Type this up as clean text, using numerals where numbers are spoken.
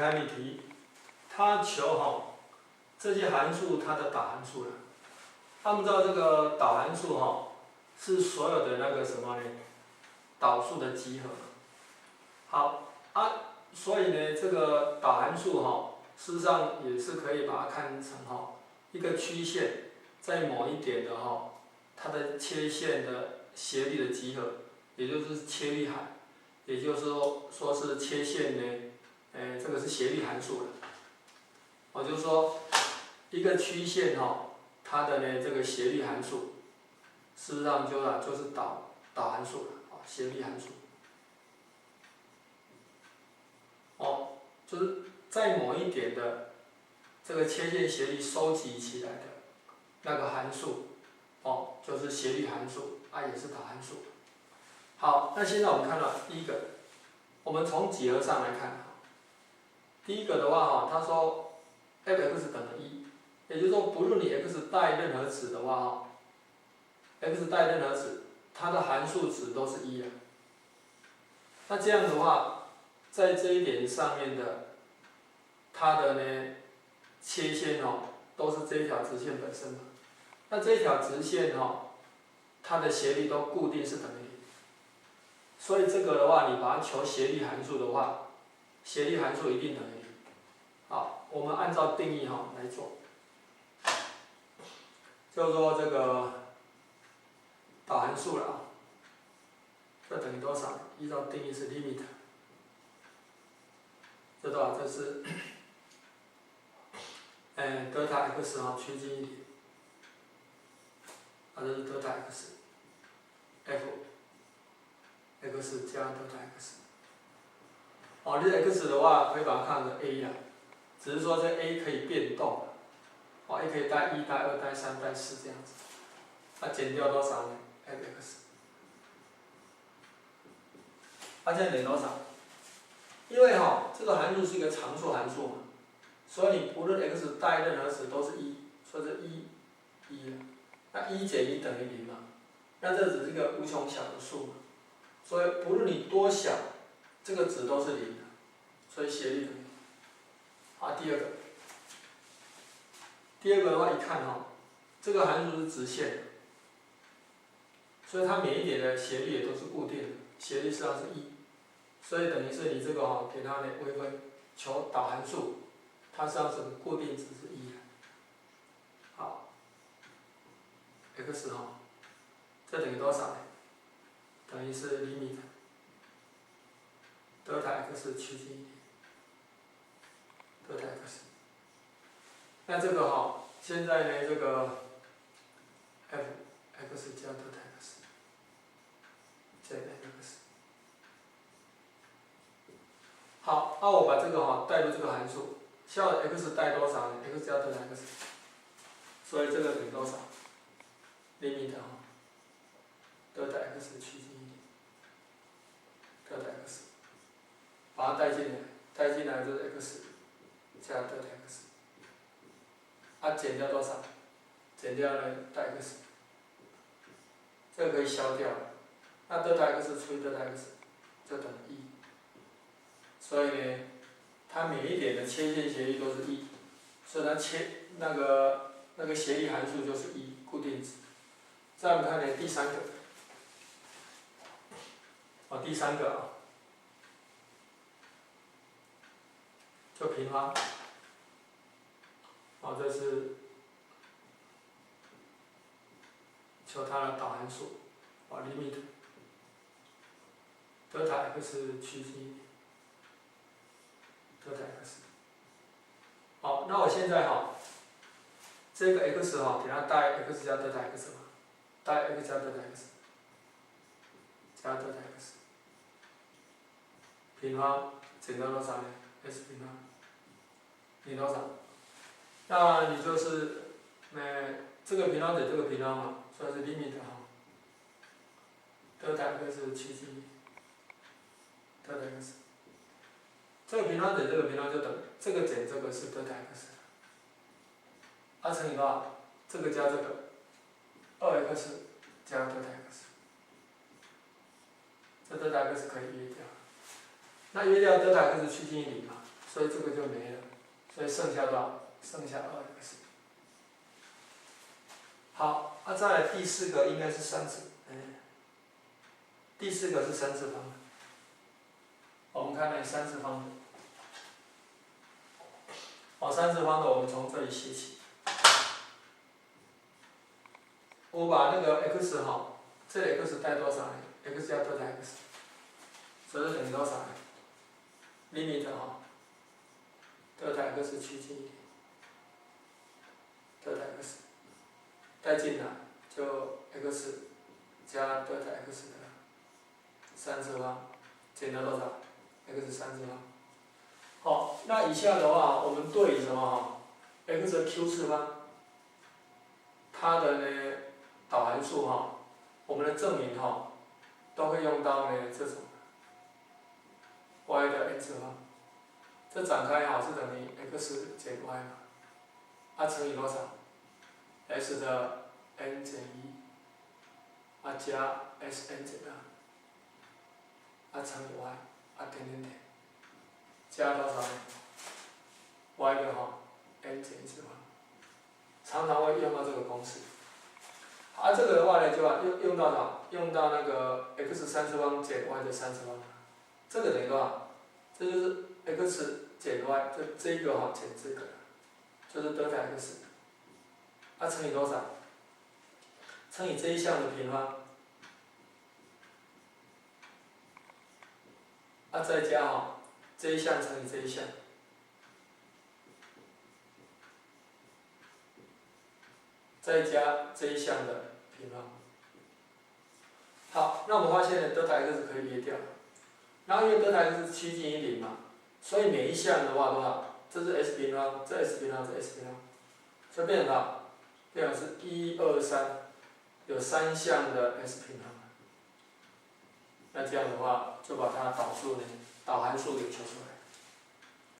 开命题，它求这些函数它的导函数了。按照这个导函数是所有的那个什么呢？导数的集合。好所以呢，这个导函数事实上也是可以把它看成一个曲线，在某一点的它的切线的斜率的集合，也就是切率函，也就是说是切线呢，这个是斜率函数了。就是说一个曲线它的呢这个斜率函数，事实上就是导函数了斜率函数。就是在某一点的这个切线斜率收集起来的那个函数，就是斜率函数，也是导函数。好，那现在我们看到第一个，我们从几何上来看，第一个的话他说 f(x) 等于1，也就是说不论你 x 带任何值的话x 带任何值，它的函数值都是1啊。那这样的话，在这一点上面的，它的呢切线都是这一条直线本身嘛。那这一条直线它的斜率都固定是等于0。所以这个的话，你把它求斜率函数的话，斜率函数一定等于0。好，我们按照定义来做，就是说这个导函数了这等于多少？依照定义是 limit。这多少？这是德塔 x 趋近于0，这是德塔 x，f x 加德塔 x。这 x 的话可以把它看成 a 啦，只是说这 a 可以变动，a 可以带1、带2、带3、带4这样子。它减掉多少呢 ？f(x)。它这样等于多少？因为这个函数是一个常数函数嘛，所以你不论 x 带任何值都是1，所以这1了。那1减1等于0嘛，那这只是一个无穷小的数嘛，所以不论你多小，这个值都是0的，所以斜率等于0。好，第二个的话一看这个函数是直线，所以它每一点的斜率也都是固定的，斜率实际上是1。所以等于是你这个给它的微分求导函数，它实际上是固定值是1。好 ，x 这等于多少呢？等于是limit德塔 x 趋近于0，德塔 x。那这个现在呢这个 f(x) 加德塔 x 减 f(x)。好，那我把这个带入这个函数，效的 x 带多少呢 ？x 加德塔 x， 所以这个等于多少 ？limit 德塔 x 趋近于0，德塔 x， 把它带进来，带进来就是 x 加德塔 x， 减掉多少？减掉呢带 x， 这个可以消掉，那德塔 x 除以德塔 x 就等于1。所以呢，它每一点的切线斜率都是1，所以它那个斜率函数就是1，固定值。再我们看呢第三个，第三个就平方，这是求它的导函数，limit 德塔 x 趋近于0。德塔 x， 好，那我现在这个 x 给它带 x 加德塔 x 嘛，带 x 加德塔 x， 加德塔 x， 平方减掉多少呢 ？s 平方等于多少？那你就是这个平方减这个平方嘛，所以是 limit 德塔 x 趋近于德塔 x。这个平方减这个平方就等这个减这个是德塔 x， 乘以多少？这个加这个2x 加德塔 x， 这德塔 x 可以约掉，那约掉德塔 x 趋近于0嘛，所以这个就没了，所以剩下多少？剩下2x。好，再来第4个应该是3次，第4个是3次方的。我们看那3次方的，3次方的我们从这里写起。我把那个 x 这里 x 带多少呢 ？x 要德塔 x， 所以等于多少呢 ？limit 德塔 x 趋近1点，德塔 x 带进来就 x 加德塔 x 的3次方减到多少 ？x 3次方。好，那以下的话我们对什么？x 的 q 次方，它的呢导函数我们的证明都会用到呢这种 y 的 n 次方，这展开是等于 x 减 y 嘛，乘以多少 ？s 的 n 减1，加 s n 减2，乘以 y，点点点，加多少呢 ？y 的n 减1次方，常常会用到这个公式。这个的话呢，就要用到哪？用到那个 x 3次方减 y 的3次方，这个等于多少？这就是 x 减 y， 这一个减这个，就是德塔 x， 乘以多少？乘以这一项的平方，再加这一项乘以这一项，再加这一项的平方。好，那我们发现呢，德塔 x 可以约掉，然后因为德塔 x 趋近于0嘛，所以每一项的话多少？这是 s 平方，这 s 平方，这 s 平方，所以变成多少？变成是1、2、3，有3项的 s 平方。那这样的话，就把它导函数给求出来。